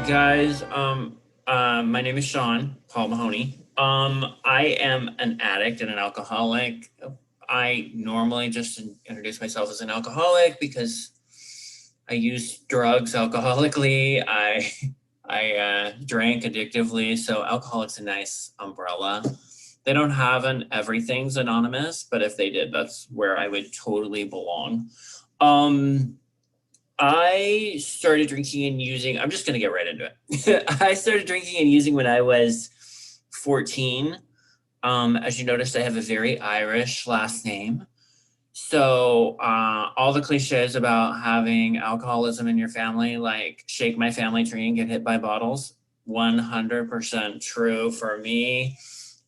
Guys, my name is Sean Paul Mahoney. I am an addict and an alcoholic. I normally just introduce myself as an alcoholic because I use drugs alcoholically. I drank addictively, so alcoholic's a nice umbrella. They don't have an everything's anonymous, but if they did, that's where I would totally belong. Um, I started drinking and using, I'm just going to get right into it. I started drinking and using when I was 14. As you noticed, I have a very Irish last name. So, all the cliches about having alcoholism in your family, like shake my family tree and get hit by bottles, 100% true for me.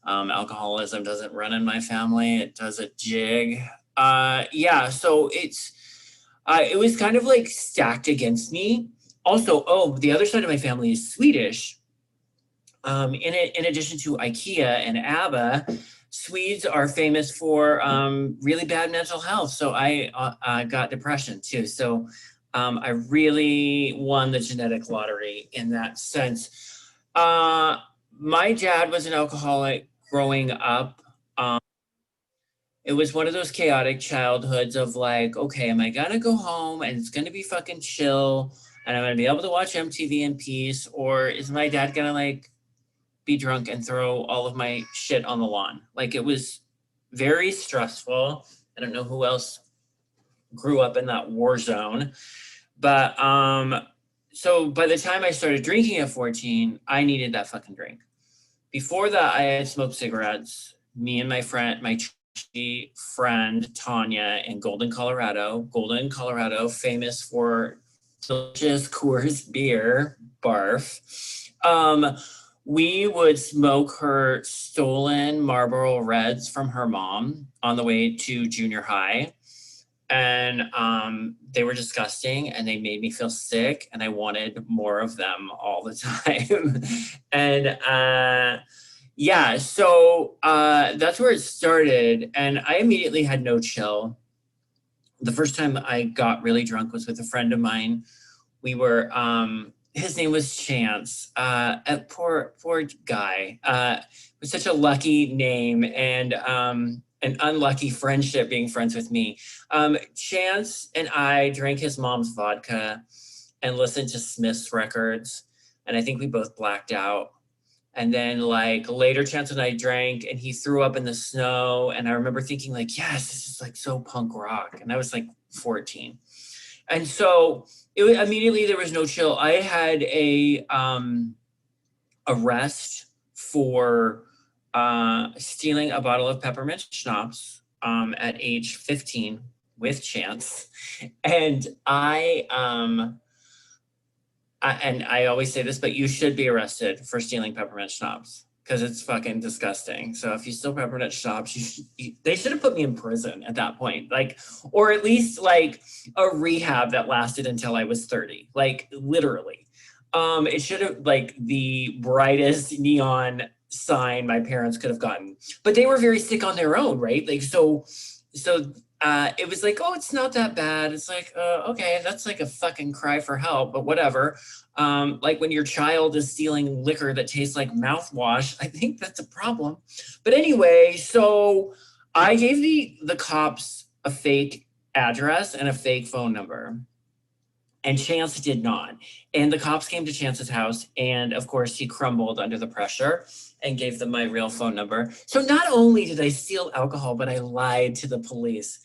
Alcoholism doesn't run in my family, it does a jig. Yeah, so it was kind of like stacked against me. Also, oh, the other side of my family is Swedish. In addition to IKEA and ABBA, Swedes are famous for really bad mental health. So I got depression too. So I really won the genetic lottery in that sense. My dad was an alcoholic growing up. It was one of those chaotic childhoods of like, okay, am I gonna go home and it's gonna be fucking chill and I'm gonna be able to watch MTV in peace, or is my dad gonna like be drunk and throw all of my shit on the lawn? Like it was very stressful. I don't know who else grew up in that war zone, but so by the time I started drinking at 14, I needed that fucking drink. Before that, I had smoked cigarettes. Me and my friend Tanya in Golden, Colorado. Golden, Colorado, famous for delicious Coors beer, barf. We would smoke her stolen Marlboro Reds from her mom on the way to junior high. And they were disgusting and they made me feel sick and I wanted more of them all the time. And yeah, so that's where it started. And I immediately had no chill. The first time I got really drunk was with a friend of mine. We were, his name was Chance. Poor guy. It was such a lucky name and an unlucky friendship being friends with me. Chance and I drank his mom's vodka and listened to Smith's records. And I think we both blacked out. And then like later Chance and I drank and he threw up in the snow. And I remember thinking like, yes, this is like so punk rock. And I was like 14. And so immediately there was no chill. I had a arrest for stealing a bottle of peppermint schnapps at age 15 with Chance. And I always say this, but you should be arrested for stealing peppermint schnapps because it's fucking disgusting. So if you steal peppermint schnapps, they should have put me in prison at that point, like, or at least like a rehab that lasted until I was 30, like literally. It should have like the brightest neon sign my parents could have gotten, but they were very sick on their own, right? Like so it was like, oh, it's not that bad. It's like, okay, that's like a fucking cry for help, but whatever. Like when your child is stealing liquor that tastes like mouthwash, I think that's a problem. But anyway, so I gave the cops a fake address and a fake phone number. And Chance did not. And the cops came to Chance's house, and of course, he crumbled under the pressure and gave them my real phone number. So not only did I steal alcohol, but I lied to the police.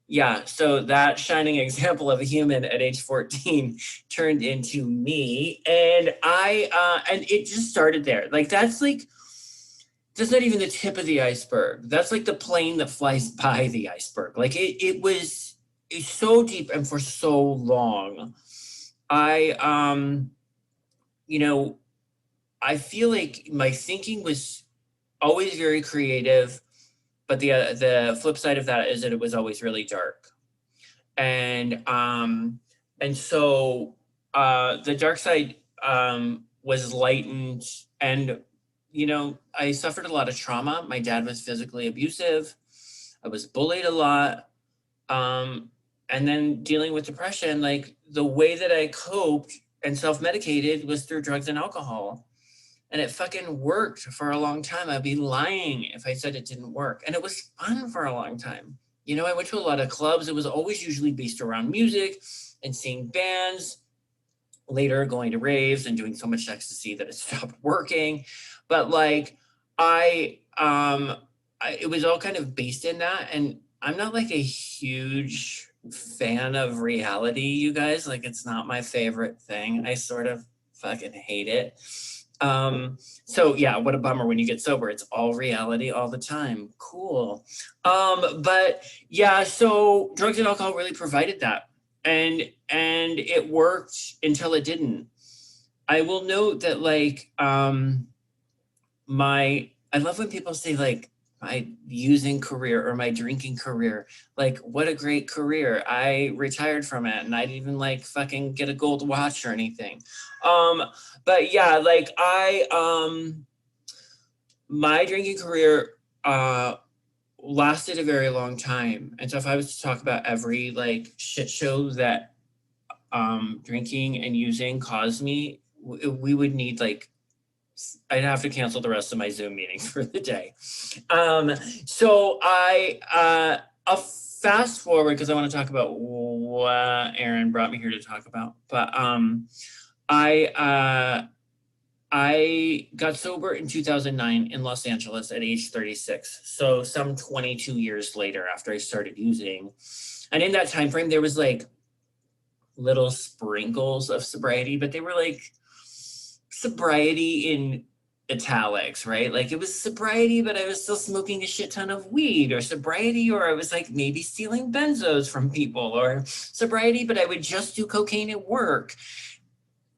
Yeah, so that shining example of a human at age 14 turned into me, and and it just started there. Like that's not even the tip of the iceberg. That's like the plane that flies by the iceberg. Like it was it's so deep and for so long. I you know, I feel like my thinking was always very creative, but the flip side of that is that it was always really dark. And so the dark side was lightened, and I suffered a lot of trauma. My dad was physically abusive. I was bullied a lot. Um, and then dealing with depression, like the way that I coped and self-medicated was through drugs and alcohol. And it fucking worked for a long time. I'd be lying if I said it didn't work. And it was fun for a long time. You know, I went to a lot of clubs. It was always usually based around music and seeing bands, later going to raves and doing so much ecstasy that it stopped working. But like, it was all kind of based in that. And I'm not like a huge fan of reality, you guys. Like, it's not my favorite thing. I sort of fucking hate it. So yeah, what a bummer when you get sober. It's all reality all the time. Cool. But yeah, so drugs and alcohol really provided that. And it worked until it didn't. I will note that like I love when people say like my using career or my drinking career. Like, what a great career. I retired from it and I didn't even like fucking get a gold watch or anything. But yeah, like my drinking career lasted a very long time. And so if I was to talk about every like shit show that drinking and using caused me, we would need like, I'd have to cancel the rest of my Zoom meetings for the day. So I'll fast forward because I want to talk about what Aaron brought me here to talk about. But I got sober in 2009 in Los Angeles at age 36. So some 22 years later after I started using. And in that time frame, there was like little sprinkles of sobriety, but they were like sobriety in italics, right? Like it was sobriety, but I was still smoking a shit ton of weed, or sobriety, or I was like maybe stealing benzos from people, or sobriety, but I would just do cocaine at work.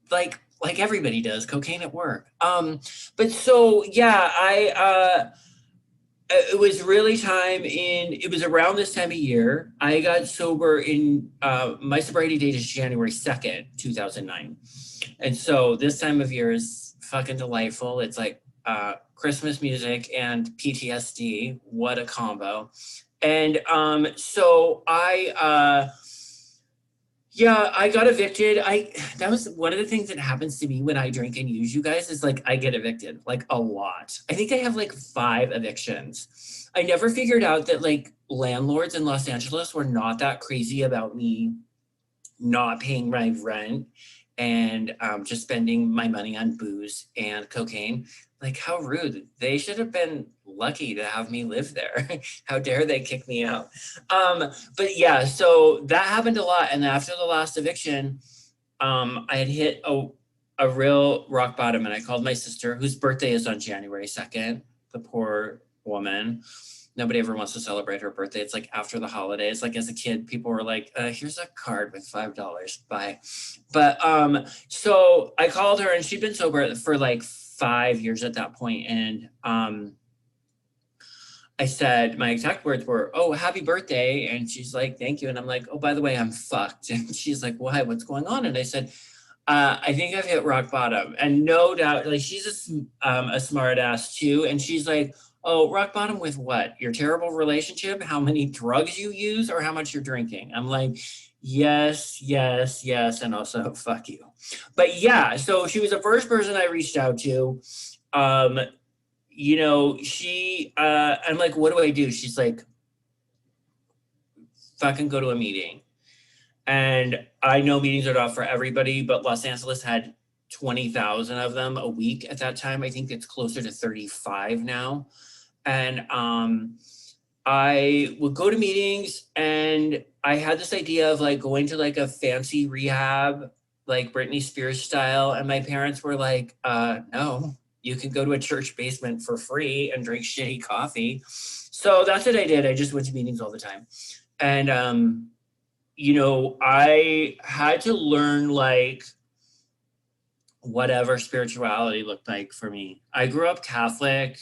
Like everybody does cocaine at work. But so, yeah, it was really it was around this time of year. I got sober in, my sobriety date is January 2nd, 2009. And so this time of year is fucking delightful. It's like Christmas music and PTSD. What a combo. And so I got evicted. That was one of the things that happens to me when I drink and use, you guys, is like I get evicted like a lot. I think I have like 5 evictions. I never figured out that like landlords in Los Angeles were not that crazy about me not paying my rent and just spending my money on booze and cocaine. Like, how rude. They should have been lucky to have me live there. How dare they kick me out? But yeah, so that happened a lot. And after the last eviction, I had hit a real rock bottom, and I called my sister, whose birthday is on January 2nd, the poor woman. Nobody ever wants to celebrate her birthday. It's like after the holidays. Like as a kid, people were like, here's a card with $5, bye. But so I called her, and she'd been sober for like 5 years at that point. And I said, my exact words were, oh, happy birthday. And she's like, thank you. And I'm like, oh, by the way, I'm fucked. And she's like, why, what's going on? And I said, I think I've hit rock bottom. And no doubt, like she's a smart ass too. And she's like, oh, rock bottom with what? Your terrible relationship, how many drugs you use, or how much you're drinking? I'm like, yes, yes, yes. And also fuck you. But yeah, so she was the first person I reached out to. You know, I'm like, what do I do? She's like, fucking go to a meeting. And I know meetings are not for everybody, but Los Angeles had 20,000 of them a week at that time. I think it's closer to 35 now. And I would go to meetings, and I had this idea of like going to like a fancy rehab, like Britney Spears style. And my parents were like, no, you can go to a church basement for free and drink shitty coffee. So that's what I did. I just went to meetings all the time. And, you know, I had to learn like whatever spirituality looked like for me. I grew up Catholic.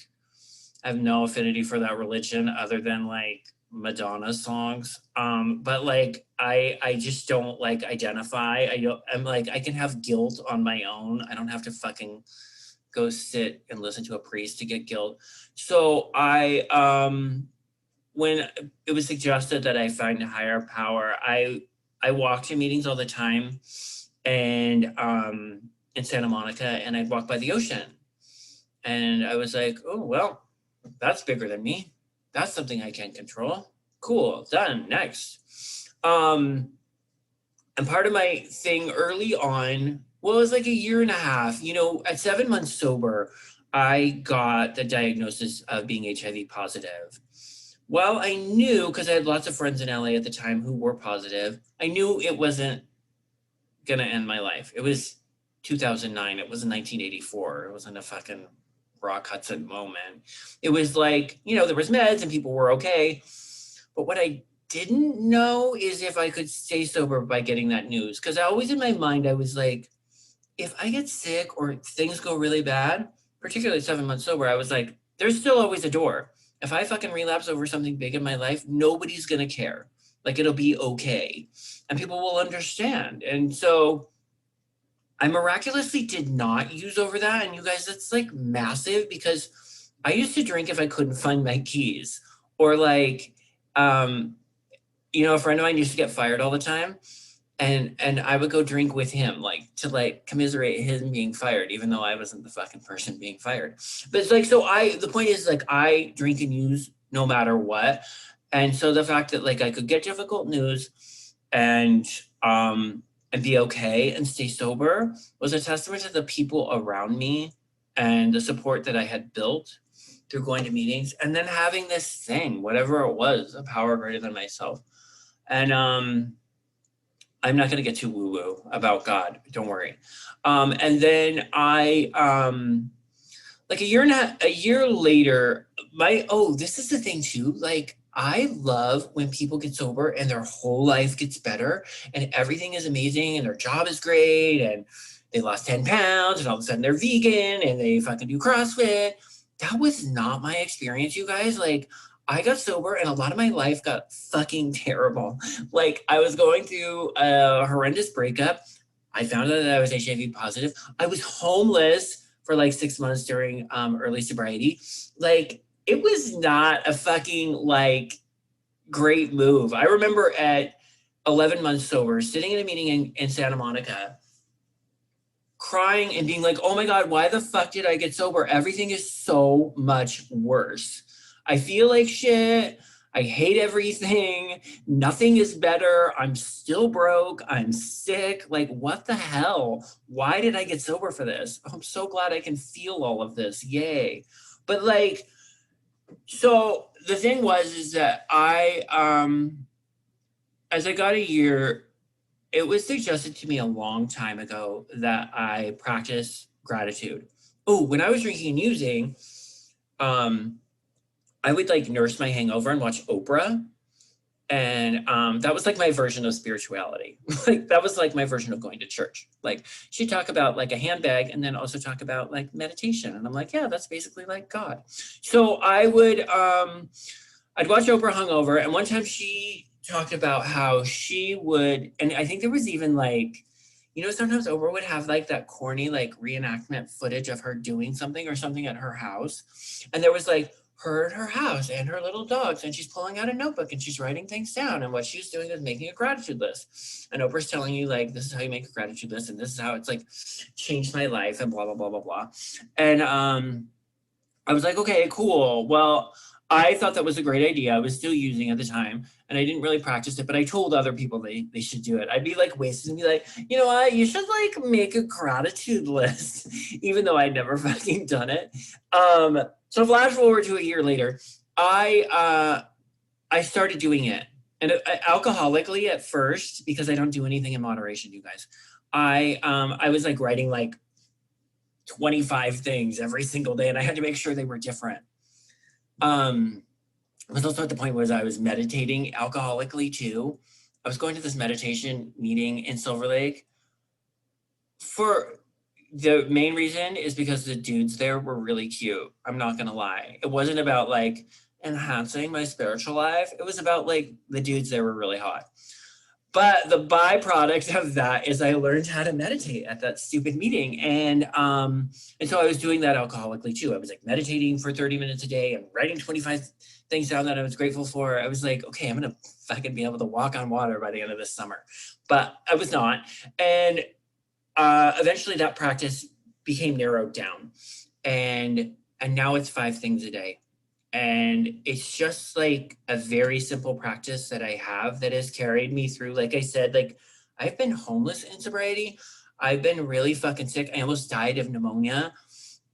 I have no affinity for that religion other than like Madonna songs. But like, I just don't like identify. I'm like, I can have guilt on my own. I don't have to fucking go sit and listen to a priest to get guilt. So when it was suggested that I find a higher power, I walk to meetings all the time. and in Santa Monica, and I'd walk by the ocean. And I was like, oh, well, that's bigger than me. That's something I can't control. Cool, done, next. And part of my thing early on, well, it was like a year and a half, at 7 months sober, I got the diagnosis of being HIV positive. Well, I knew, because I had lots of friends in LA at the time who were positive, I knew it wasn't going to end my life. It was 2009. It wasn't 1984. It wasn't a fucking Rock Hudson moment. It was like, there was meds and people were okay. But what I didn't know is if I could stay sober by getting that news. Because I always in my mind, I was like, if I get sick or things go really bad, particularly 7 months sober, I was like, there's still always a door. If I fucking relapse over something big in my life, nobody's going to care. Like, it'll be okay. And people will understand. And so I miraculously did not use over that. And you guys, that's like massive, because I used to drink if I couldn't find my keys, or like, a friend of mine used to get fired all the time. And I would go drink with him, like, to like commiserate him being fired, even though I wasn't the fucking person being fired. But it's like, the point is, like, I drink and use no matter what. And so the fact that like I could get difficult news and be okay and stay sober was a testament to the people around me and the support that I had built through going to meetings, and then having this thing, whatever it was, a power greater than myself. And I'm not going to get too woo-woo about God. Don't worry. And then I, like a year later, this is the thing too. Like, I love when people get sober and their whole life gets better and everything is amazing and their job is great and they lost 10 pounds and all of a sudden they're vegan and they fucking do CrossFit. That was not my experience, you guys. Like, I got sober and a lot of my life got fucking terrible. Like, I was going through a horrendous breakup. I found out that I was HIV positive. I was homeless for like 6 months during early sobriety. Like, it was not a fucking like great move. I remember at 11 months sober, sitting in a meeting in Santa Monica, crying and being like, oh my God, why the fuck did I get sober? Everything is so much worse. I feel like shit. I hate everything. Nothing is better. I'm still broke. I'm sick. Like, what the hell? Why did I get sober for this? I'm so glad I can feel all of this. Yay. But like, so the thing is that as I got a year, it was suggested to me a long time ago that I practice gratitude. Oh, when I was drinking and using, I would like nurse my hangover and watch Oprah. And that was like my version of spirituality. Like, that was like my version of going to church. Like, she'd talk about like a handbag and then also talk about like meditation. And I'm like, yeah, that's basically like God. So I would, I'd watch Oprah hungover. And one time she talked about how she would, and I think there was even like, sometimes Oprah would have like that corny, like reenactment footage of her doing something or something at her house. And there was like her at her house and her little dogs, and she's pulling out a notebook and she's writing things down. And what she was doing is making a gratitude list. And Oprah's telling you, like, this is how you make a gratitude list. And this is how it's like changed my life and blah, blah, blah, blah, blah. And I was like, okay, cool. Well, I thought that was a great idea. I was still using at the time and I didn't really practice it, but I told other people they should do it. I'd be like wasted and be like, you know what, you should like make a gratitude list, even though I'd never fucking done it. So flash forward to a year later, I started doing it. And alcoholically at first, because I don't do anything in moderation, you guys. I was like writing like 25 things every single day and I had to make sure they were different. I was also at the point where I was meditating alcoholically too. I was going to this meditation meeting in Silver Lake. For the main reason is because the dudes there were really cute. I'm not gonna lie. It wasn't about like enhancing my spiritual life. It was about like the dudes there were really hot. But the byproduct of that is I learned how to meditate at that stupid meeting. And so I was doing that alcoholically too. I was like meditating for 30 minutes a day and writing 25 things down that I was grateful for. I was like, okay, I'm going to fucking be able to walk on water by the end of this summer. But I was not. And eventually that practice became narrowed down, and now it's 5 things a day. And it's just like a very simple practice that I have that has carried me through. Like I said, like I've been homeless in sobriety. I've been really fucking sick. I almost died of pneumonia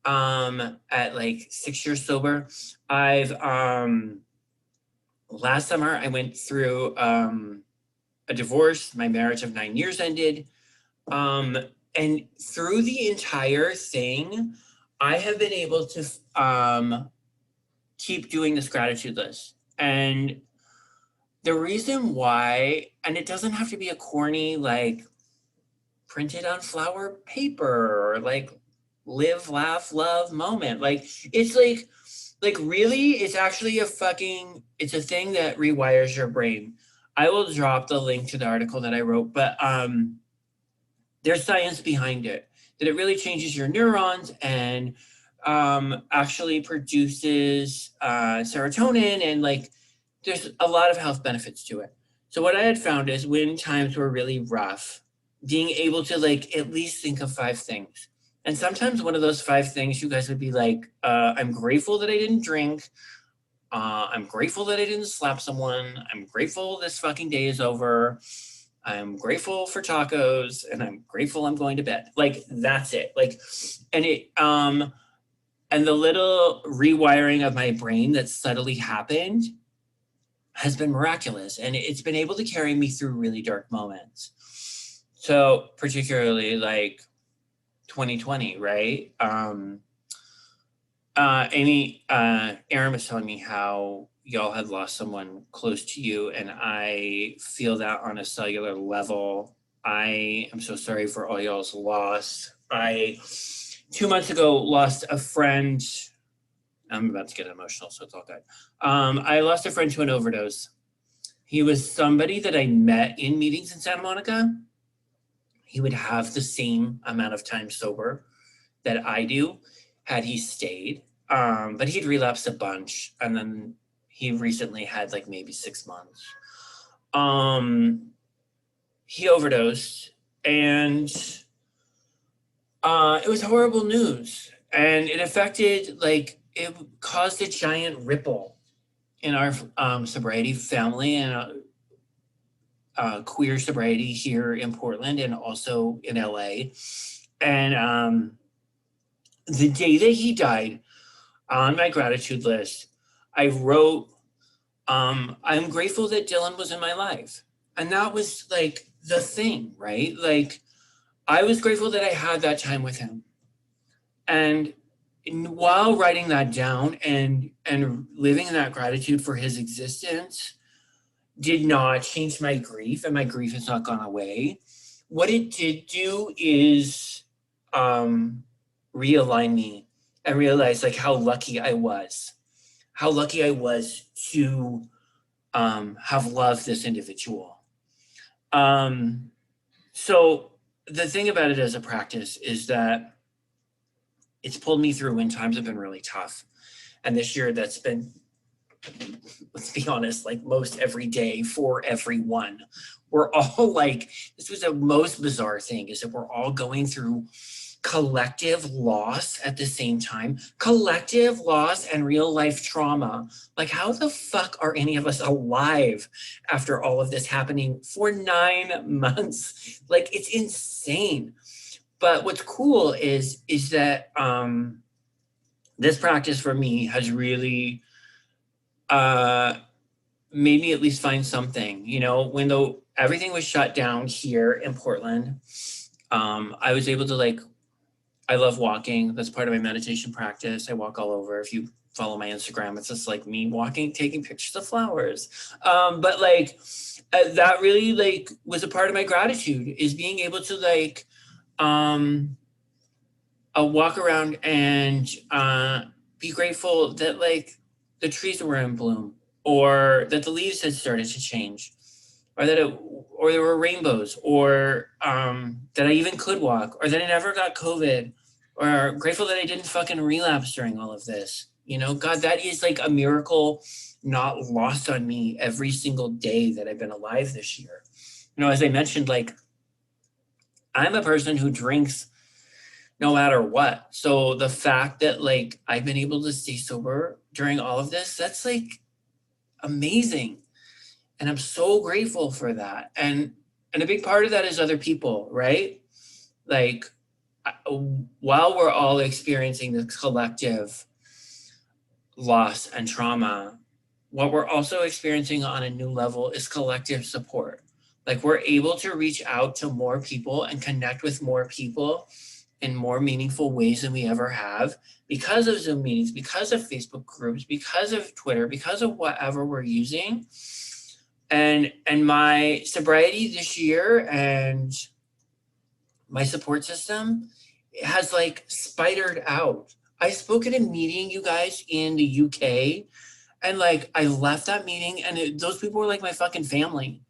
at like 6 years sober. I've last summer I went through a divorce. My marriage of 9 years ended. And through the entire thing, I have been able to keep doing this gratitude list. And the reason why, and it doesn't have to be a corny, like printed on flower paper or like live, laugh, love moment. Like it's like really, it's actually it's a thing that rewires your brain. I will drop the link to the article that I wrote, but there's science behind it, that it really changes your neurons and actually produces serotonin, and like there's a lot of health benefits to it. So what I had found is when times were really rough, being able to like at least think of 5 things. And sometimes one of those 5 things, you guys would be like, I'm grateful that I didn't drink. I'm grateful that I didn't slap someone. I'm grateful this fucking day is over. I'm grateful for tacos, and I'm grateful I'm going to bed. Like that's it. Like, and and the little rewiring of my brain that subtly happened has been miraculous, and it's been able to carry me through really dark moments. So particularly like 2020, right? Aaron was telling me how y'all had lost someone close to you, and I feel that on a cellular level. I am so sorry for all y'all's loss. I 2 months ago lost a friend. I'm about to get emotional, so it's all good. I lost a friend to an overdose. He was somebody that I met in meetings in Santa Monica. He would have the same amount of time sober that I do had he stayed. But he'd relapsed a bunch, and then he recently had like maybe 6 months. He overdosed, and it was horrible news, and it caused a giant ripple in our sobriety family and queer sobriety here in Portland and also in LA. And the day that he died, on my gratitude list, I wrote, I'm grateful that Dylan was in my life. And that was like the thing, right? Like I was grateful that I had that time with him. And while writing that down and living in that gratitude for his existence did not change my grief, and my grief has not gone away. What it did do is realign me and realize like how lucky I was to have loved this individual. So the thing about it as a practice is that it's pulled me through when times have been really tough. And this year that's been, let's be honest, like most every day for everyone. We're all like, this was the most bizarre thing, is that we're all going through collective loss at the same time. Collective loss and real life trauma. Like how the fuck are any of us alive after all of this happening for 9 months? Like it's insane. But what's cool is that this practice for me has really made me at least find something. You know, when everything was shut down here in Portland, I was able to I love walking. That's part of my meditation practice. I walk all over. If you follow my Instagram, it's just like me walking, taking pictures of flowers. But that really was a part of my gratitude, is being able to walk around and be grateful that the trees were in bloom, or that the leaves had started to change, or that there were rainbows, or that I even could walk, or that I never got COVID, or grateful that I didn't fucking relapse during all of this. You know, God, that is like a miracle not lost on me every single day that I've been alive this year. You know, as I mentioned, I'm a person who drinks no matter what. So the fact that like I've been able to stay sober during all of this, that's like amazing. And I'm so grateful for that. And a big part of that is other people, right? Like while we're all experiencing this collective loss and trauma, what we're also experiencing on a new level is collective support. Like we're able to reach out to more people and connect with more people in more meaningful ways than we ever have because of Zoom meetings, because of Facebook groups, because of Twitter, because of whatever we're using. And my sobriety this year and my support system has like spidered out. I spoke at a meeting, you guys, in the UK, and like I left that meeting and those people were like my fucking family.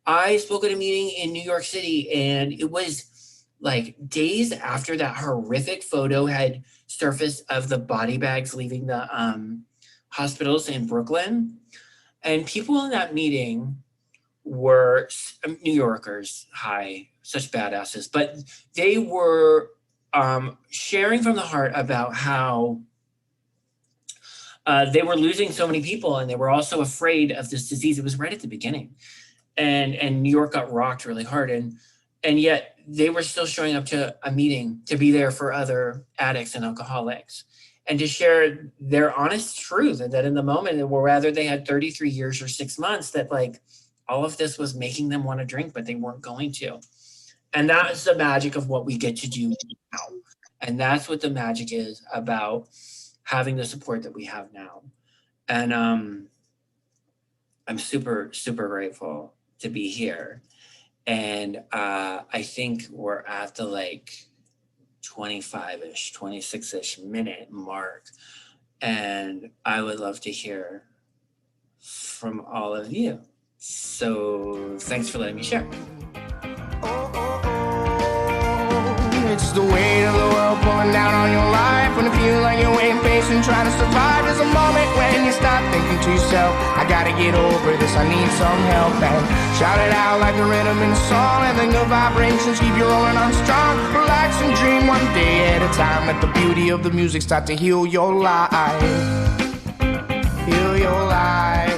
I spoke at a meeting in New York City, and it was like days after that horrific photo had surfaced of the body bags leaving the hospitals in Brooklyn. And people in that meeting were New Yorkers, hi, such badasses, but they were sharing from the heart about how they were losing so many people, and they were also afraid of this disease. It was right at the beginning. And New York got rocked really hard. And yet they were still showing up to a meeting to be there for other addicts and alcoholics and to share their honest truth. And that in the moment, or rather they had 33 years or 6 months, that like all of this was making them want to drink, but they weren't going to. And that is the magic of what we get to do now. And that's what the magic is about having the support that we have now. And I'm super, super grateful to be here. And I think we're at the like 25-ish, 26-ish minute mark. And I would love to hear from all of you. So thanks for letting me share. It's the weight of the world pulling down on your life. When it feels like you're waiting patient, trying to survive. There's a moment when you start thinking to yourself, I gotta get over this, I need some help. And shout it out like a rhythm in a song, and then good vibrations keep you rolling on strong. Relax and dream one day at a time. Let the beauty of the music start to heal your life. Heal your life.